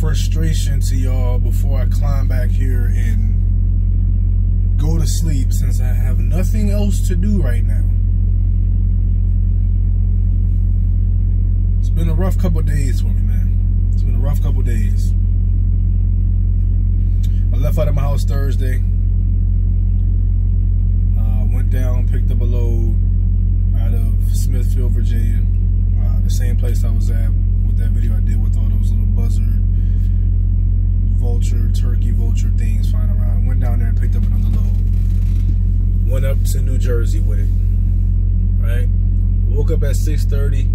frustration to y'all before I climb back here and go to sleep, since I have nothing else to do right now. It's been a rough couple days for me, man. It's been a rough couple days. I left out of my house Thursday. Went down, picked up a load out of Smithfield, Virginia. The same place I was at with that video I did with all those little buzzard, vulture, turkey vulture things flying around. Went down there and picked up another load. Went up to New Jersey with it. Right? Woke up at 6:30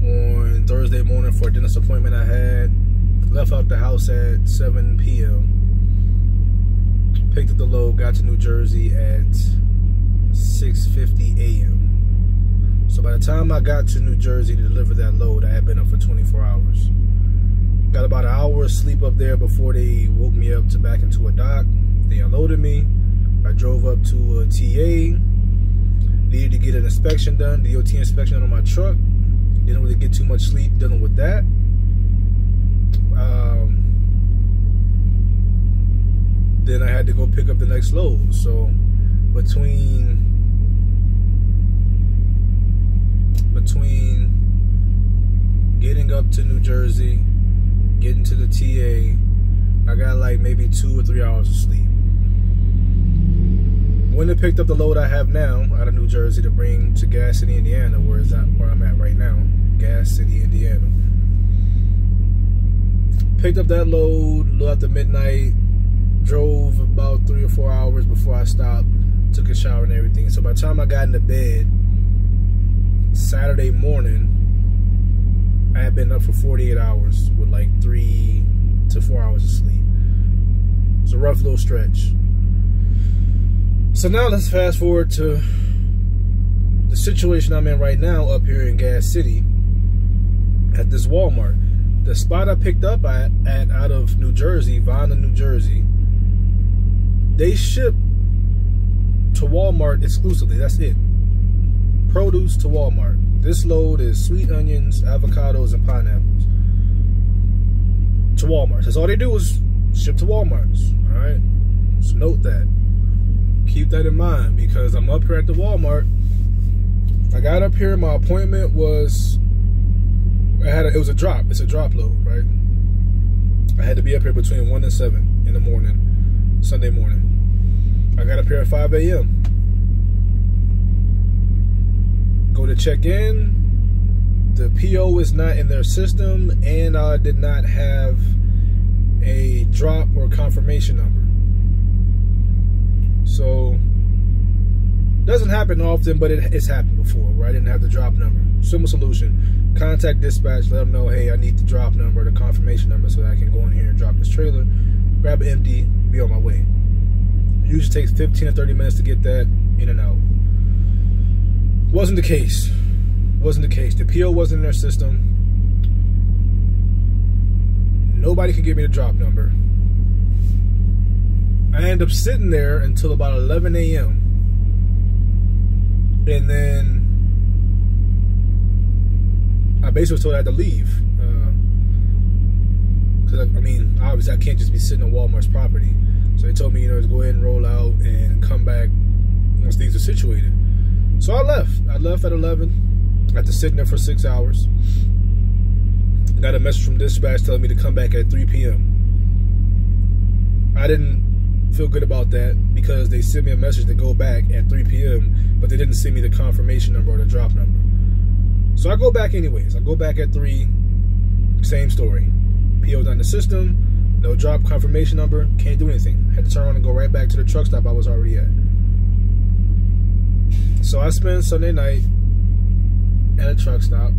on Thursday morning for a dentist appointment I had. Left out the house at 7 p.m. Picked up the load, got to New Jersey at 6:50 a.m. So by the time I got to New Jersey to deliver that load, I had been up for 24 hours. Got about an hour of sleep up there before they woke me up to back into a dock. They unloaded me. I drove up to a TA. Needed to get an inspection done, DOT inspection on my truck. Didn't really get too much sleep dealing with that. Then I had to go pick up the next load. So between getting up to New Jersey, getting to the TA, I got like maybe 2 or 3 hours of sleep. When I picked up the load I have now out of New Jersey to bring to Gas City, Indiana, where I'm at right now, Gas City, Indiana. Picked up that load a little after midnight, drove about 3 or 4 hours before I stopped, took a shower and everything. So by the time I got into bed Saturday morning, I had been up for 48 hours with like 3 to 4 hours of sleep. It's a rough little stretch. So now let's fast forward to the situation I'm in right now up here in Gas City at this Walmart. The spot I picked up at out of New Jersey, Vienna, New Jersey, they ship to Walmart exclusively. That's it. Produce to Walmart. This load is sweet onions, avocados, and pineapples to Walmart. That's all they do is ship to Walmarts. All right. So note that. Keep that in mind, because I'm up here at the Walmart. I got up here. My appointment was. It was a drop. It's a drop load, right? I had to be up here between 1 and 7 in the morning, Sunday morning. I got up here at 5 a.m. Go to check in. The PO is not in their system, and I did not have a drop or confirmation number. So, doesn't happen often, but it's happened before where I didn't have the drop number. Simple solution. Contact dispatch, let them know, hey, I need the drop number, the confirmation number, so that I can go in here and drop this trailer, grab it empty, be on my way. It usually takes 15 or 30 minutes to get that in and out. Wasn't the case. Wasn't the case. The PO wasn't in their system. Nobody could give me the drop number. I ended up sitting there until about 11 a.m. And then I basically was told I had to leave. Because, I mean, obviously I can't just be sitting on Walmart's property. So they told me, to go ahead and roll out and come back once things are situated. So I left. I left at 11. After sitting there for 6 hours. Got a message from dispatch telling me to come back at 3 p.m. I didn't feel good about that because they sent me a message to go back at 3 p.m. but they didn't send me the confirmation number or the drop number. So I go back anyways. I go back at 3, same story. PO's not in the system, no drop confirmation number, can't do anything. Had to turn around and go right back to the truck stop I was already at. So I spent Sunday night at a truck stop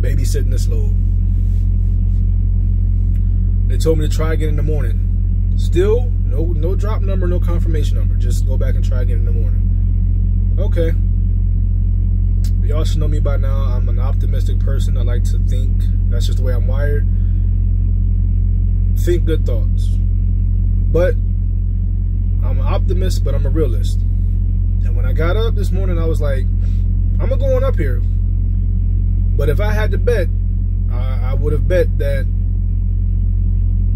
babysitting this load. They told me to try again in the morning. Still, no drop number, no confirmation number. Just go back and try again in the morning. Okay. Y'all should know me by now. I'm an optimistic person. I like to think. That's just the way I'm wired. Think good thoughts. But I'm an optimist, but I'm a realist. And when I got up this morning, I was like, I'm going to go on up here. But if I had to bet, I would have bet that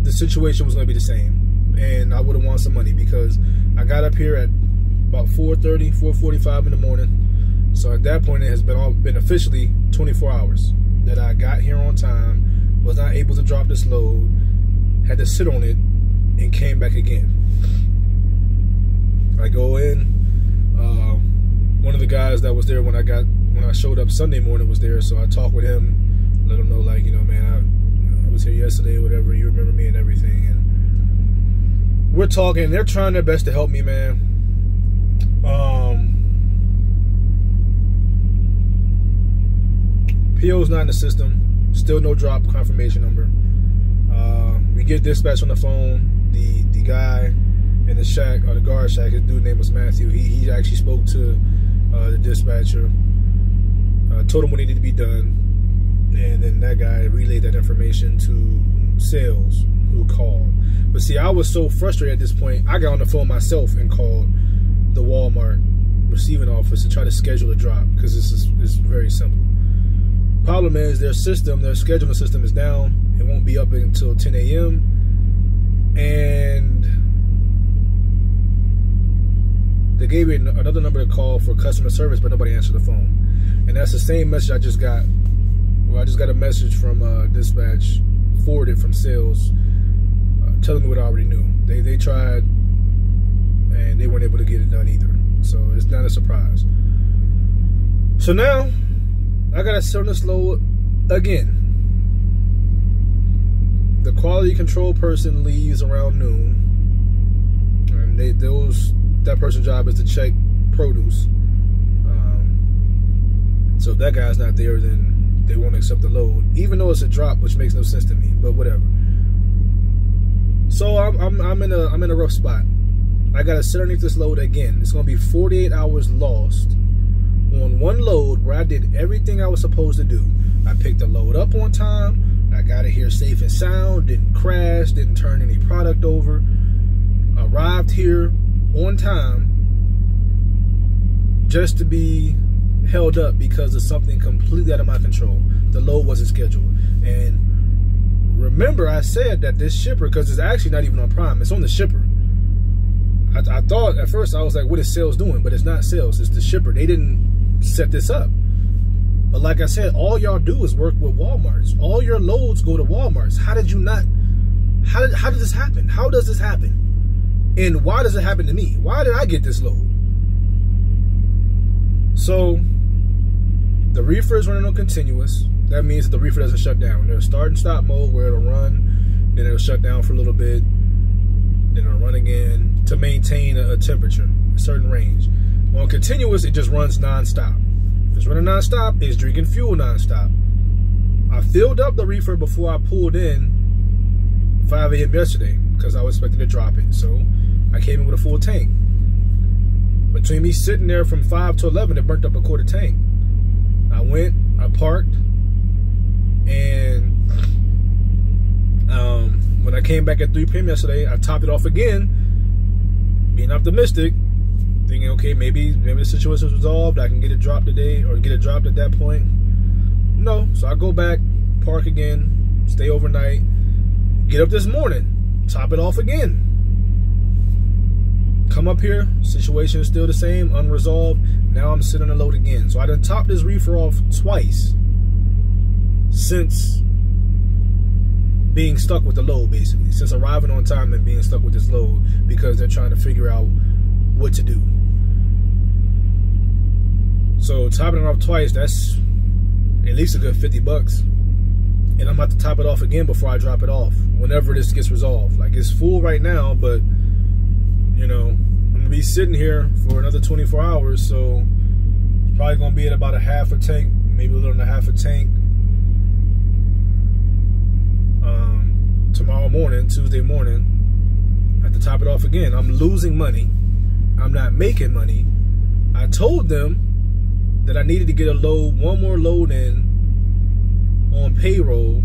the situation was going to be the same, and I would have won some money, because I got up here at about 4:30, 4:45 in the morning. So at that point, it has been officially 24 hours that I got here on time, was not able to drop this load, had to sit on it, and came back again. I go in. One of the guys that was there when I showed up Sunday morning was there, so I talked with him, let him know, like, you know, man, I was here yesterday, whatever, you remember me and everything, and we're talking. They're trying their best to help me, man. PO's not in the system, still no drop confirmation number. We get dispatch on the phone. The guy in the shack, or the guard shack, his dude's name was Matthew. He actually spoke to the dispatcher, told him what needed to be done, and then that guy relayed that information to sales, who called. But see, I was so frustrated at this point, I got on the phone myself and called the Walmart receiving office to try to schedule a drop, because it's very simple. Problem is, their scheduling system is down. It won't be up until 10 a.m. and they gave me another number to call for customer service, but nobody answered the phone. And that's the same message I just got. Well, I just got a message from dispatch, forwarded from sales, telling me what I already knew. They tried, and they weren't able to get it done either. So it's not a surprise. So now I gotta sit on this load again. The quality control person leaves around noon, and that person's job is to check produce. So if that guy's not there, then they won't accept the load, even though it's a drop, which makes no sense to me. But whatever. So I'm in a rough spot. I gotta sit underneath this load again. It's gonna be 48 hours lost on one load where I did everything I was supposed to do. I picked the load up on time. I got it here safe and sound, didn't crash, didn't turn any product over. Arrived here on time just to be held up because of something completely out of my control. The load wasn't scheduled. And remember, I said that this shipper, because it's actually not even on Prime, it's on the shipper. I thought at first, I was like, what is sales doing? But it's not sales, it's the shipper. They didn't set this up. But like I said, all y'all do is work with Walmarts. All your loads go to Walmarts. How did you not? How did this happen? How does this happen? And why does it happen to me? Why did I get this load? So the reefer is running on continuous. That means that the reefer doesn't shut down. There's start and stop mode where it'll run, then it'll shut down for a little bit, then it'll run again to maintain a temperature, a certain range. On continuous, it just runs non-stop. If it's running non-stop, it's drinking fuel non-stop. I filled up the reefer before I pulled in 5 a.m. yesterday because I was expecting to drop it. So I came in with a full tank. Between me sitting there from 5 to 11, it burnt up a quarter tank. I went, I parked, and when I came back at 3 p.m. yesterday, I topped it off again, being optimistic, thinking, okay, maybe the situation is resolved. I can get it dropped today, or get it dropped at that point. No, so I go back, park again, stay overnight, get up this morning, top it off again. Come up here, situation is still the same, unresolved. Now I'm sitting on the load again. So I done topped this reefer off twice since being stuck with the load, basically. Since arriving on time and being stuck with this load because they're trying to figure out what to do. So topping it off twice, that's at least a good 50 bucks. And I'm about to top it off again before I drop it off, whenever this gets resolved. Like, it's full right now, but you know, I'm gonna be sitting here for another 24 hours, so it's probably gonna be at about a half a tank, maybe a little than a half a tank. Tomorrow morning, Tuesday morning, I have to top it off again. I'm losing money. I'm not making money. I told them that I needed to get a load, one more load in on payroll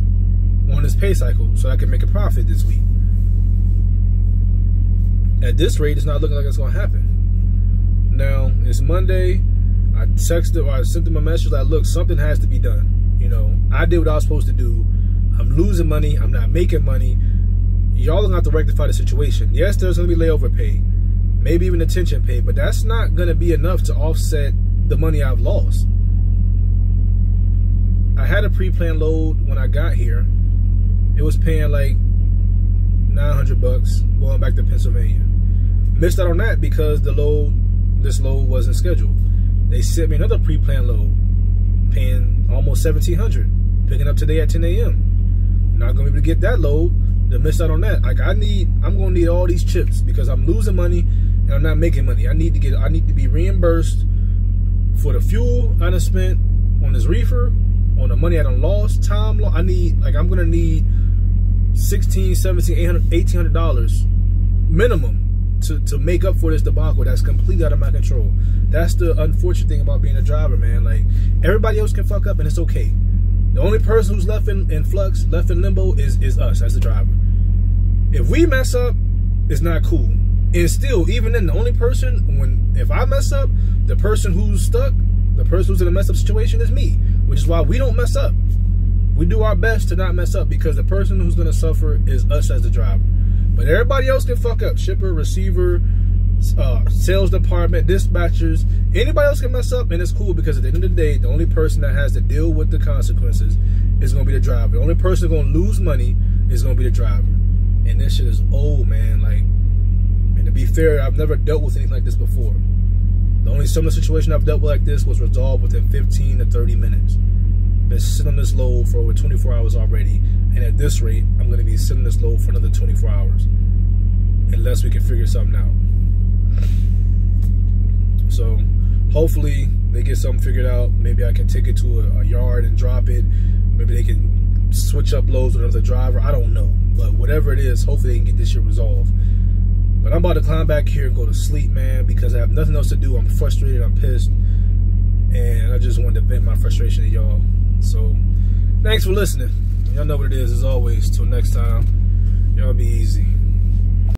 on this pay cycle so I can make a profit this week. At this rate, it's not looking like it's going to happen. Now, it's Monday. I texted or I sent them a message like, look, something has to be done. You know, I did what I was supposed to do. I'm losing money. I'm not making money. Y'all are going to have to rectify the situation. Yes, there's going to be layover pay, maybe even detention pay, but that's not going to be enough to offset the money I've lost. I had a pre-planned load when I got here. It was paying like $900 going back to Pennsylvania. Missed out on that because this load wasn't scheduled. They sent me another pre-planned load, paying almost $1,700, picking up today at 10 a.m. Not gonna be able to get that load. To miss out on that. Like I'm gonna need all these chips because I'm losing money and I'm not making money. I need to be reimbursed for the fuel I done spent on this reefer, on the money I done lost, time lost. I'm gonna need $1,600, $1,700, $800, $1,800 minimum to make up for this debacle that's completely out of my control. That's the unfortunate thing about being a driver, man. Like, everybody else can fuck up and it's okay. The only person who's left in flux, left in limbo is us as the driver. If we mess up, it's not cool. And still, even then, the only person, if I mess up, the person who's stuck, the person who's in a messed up situation is me, which is why we don't mess up. We do our best to not mess up because the person who's going to suffer is us as the driver. But everybody else can fuck up. Shipper, receiver, sales department, dispatchers. Anybody else can mess up, and it's cool because at the end of the day, the only person that has to deal with the consequences is going to be the driver. The only person going to lose money is going to be the driver. And this shit is old, man. Like, and to be fair, I've never dealt with anything like this before. The only similar situation I've dealt with like this was resolved within 15 to 30 minutes. Been sitting on this load for over 24 hours already, and at this rate, I'm going to be sitting on this load for another 24 hours, unless we can figure something out. So, hopefully, they get something figured out. Maybe I can take it to a yard and drop it. Maybe they can switch up loads with another driver. I don't know, but whatever it is, hopefully they can get this shit resolved. But I'm about to climb back here and go to sleep, man, because I have nothing else to do. I'm frustrated, I'm pissed, and I just wanted to vent my frustration to y'all. So, thanks for listening. Y'all know what it is, as always. Till next time, y'all be easy.